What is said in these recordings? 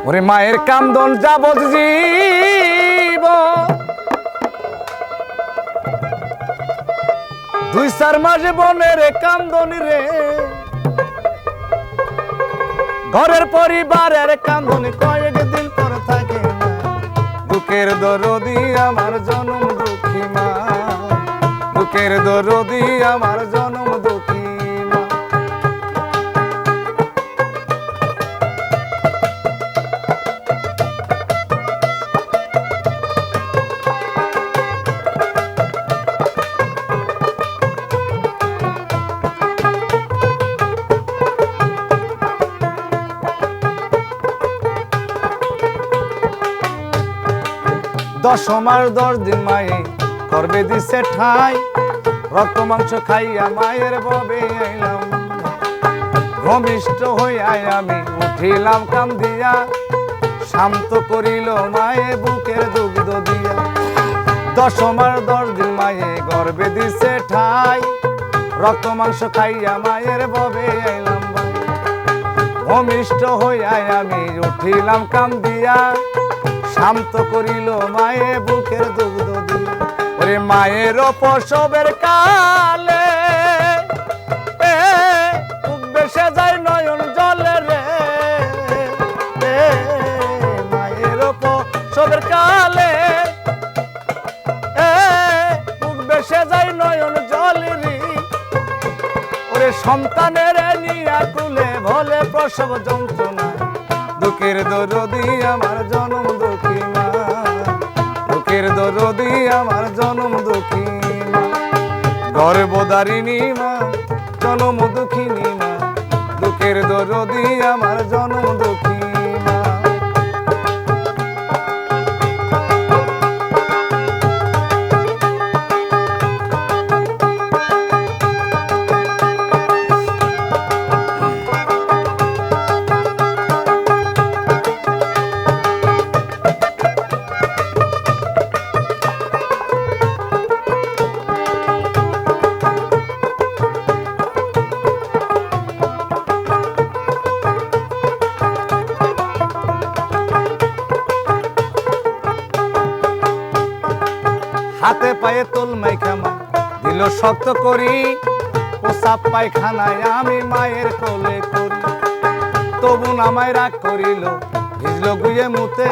ওরে মায়ের কান্দন যাবত জীব 2-4 মাস বনের কান্দন রে ঘরের পরিবারের কান্দন কয়েকদিন পর থাকে না বুকের দরদি আমার জনম দুঃখী মা বুকের দরদি আমার জনম দুঃখী মা দশমার 10 দিন মায়ে করবে দিছে ঠাই রক্ত মাংস খাইয়া মায়ের ববে আইলাম ভূমিষ্ঠ হইয়া আমি উঠিলাম কান্দিয়া শান্ত করিল মায়ে বুকের দুগ্ধ দিয়া দশমার 10 দিন মায়ে গর্বে দিছে ঠাই রক্ত মাংস খাইয়া মায়ের ববে আইলাম ভূমিষ্ঠ হইয়া আমি উঠিলাম কান্দিয়া শান্ত করিল মায়ে বুকের দুগ্ধ দিয়া ওরে মায়ের প্রসবের কালে বুক বেসে যায় নয়ন জলে রে মায়ের প্রসবের কালে বুক বেসে যায় নয়ন জলে রে ওরে সন্তানের নিয়া কুলে ভোলে প্রসব যন্ত্রণা দুঃখের দরদি আমার জনম দুঃখী মা বুকের দরদি আমার জনম দুঃখী মা গর্ভধারিণী মা জনম দুঃখিনী মা দুঃখের দরদি আমার জনম দুঃখী মা হাতে পায়ে তোল মাইখামা দিল শক্ত করি প্রসাব পায়খানায় আমি মায়ের কোলে করি তবু আমায় রাগ করিল ভিজল গুয়ে মুতে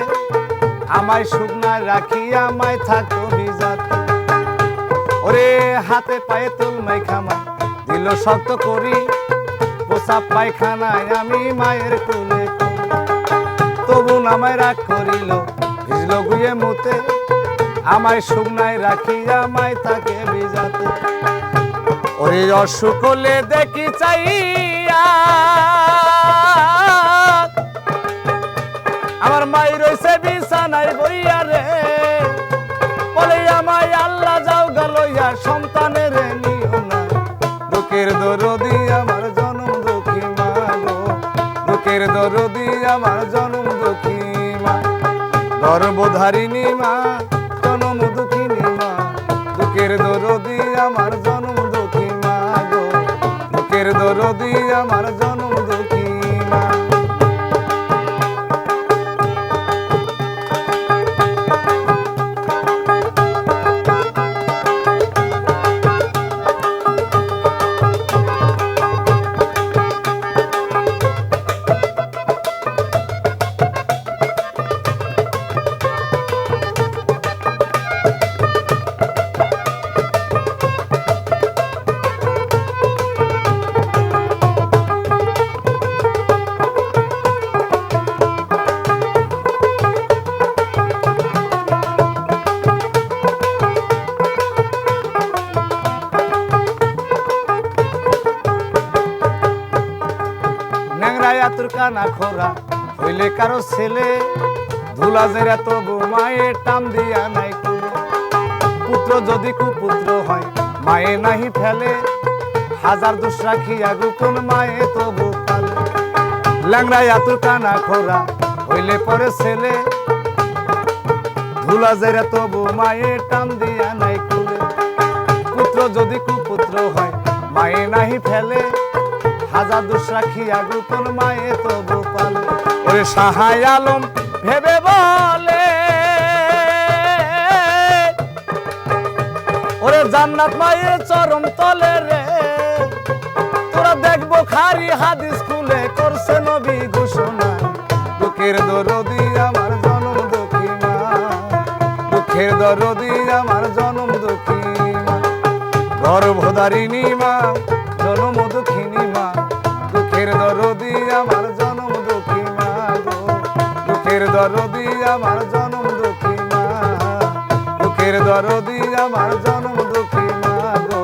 আমায় শুকনায় রাখি আমায় থাকতো ভিজাতে ওরে হাতে পায়ে তোল মাইখামা দিল শক্ত করি প্রসাব পায়খানায় আমি মায়ের কোলে করি তবু আমায় রাগ করিল ভিজল গুয়ে মুতে আমায় শুকনায় রাখি আমায় তাকে ভিজাতে ওরে অসুখ হলে দেখি চাইয়া আমার মাই রয়েছে বিছানায় বইয়া রে বলে আমায় আল্লাহ যাও গালইয়া সন্তানের নিও না দুঃখের দরদি আমার জনম দুঃখী মা গো দুঃখের দরদি আমার জনম দুঃখী মা গর্ভধারিণী মা জনম দুঃখিনী মা দুঃখের দরদি আমার জনম দুঃখী মা গো দুঃখের দরদি আমার জনম দুঃখী মা তোর কানা খোরা হইলে কারো ছেলে ধুলা জেরা তবু মায়ে টান দিয়া নাই পুত্র যদি কুপুত্র হয় মায়ে নাহি ফেলে হাজার দোষ রাখিয়া গোপন মায়ে তবু পালে ল্যাংড়াইয়া তোর কানা খোরা হইলে পরে ছেলে ধুলা জেরা তবু মায়ে টান দিয়া নাই পুত্র যদি কুপুত্র হয় মায়ে নাহি ফেলে হাজার দোষ রাখিয়া গোপন মায়ে তবু পালে ওরে ওরে সাহায় আলম ভেবে বলে ওরে জান্নাত মায়ের চরম তলে রে তোরা দেখবো খারি হাদিস খুলে করছে নবী ঘোষণা দুঃখের দরদি আমার জনম দুঃখী মা দুঃখের দরদি আমার জনম দুঃখী মা গর্ভধারিণী মা জনম দুঃখিনী মা দুঃখের দরদি আমার জনম দুঃখী মা গো দুঃখের দরদি আমার জনম দুঃখী মা দুঃখের দরদি আমার জনম দুঃখী মা গো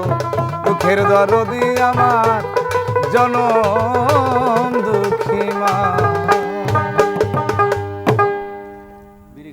দুঃখের দরদি আমার জনম দুঃখী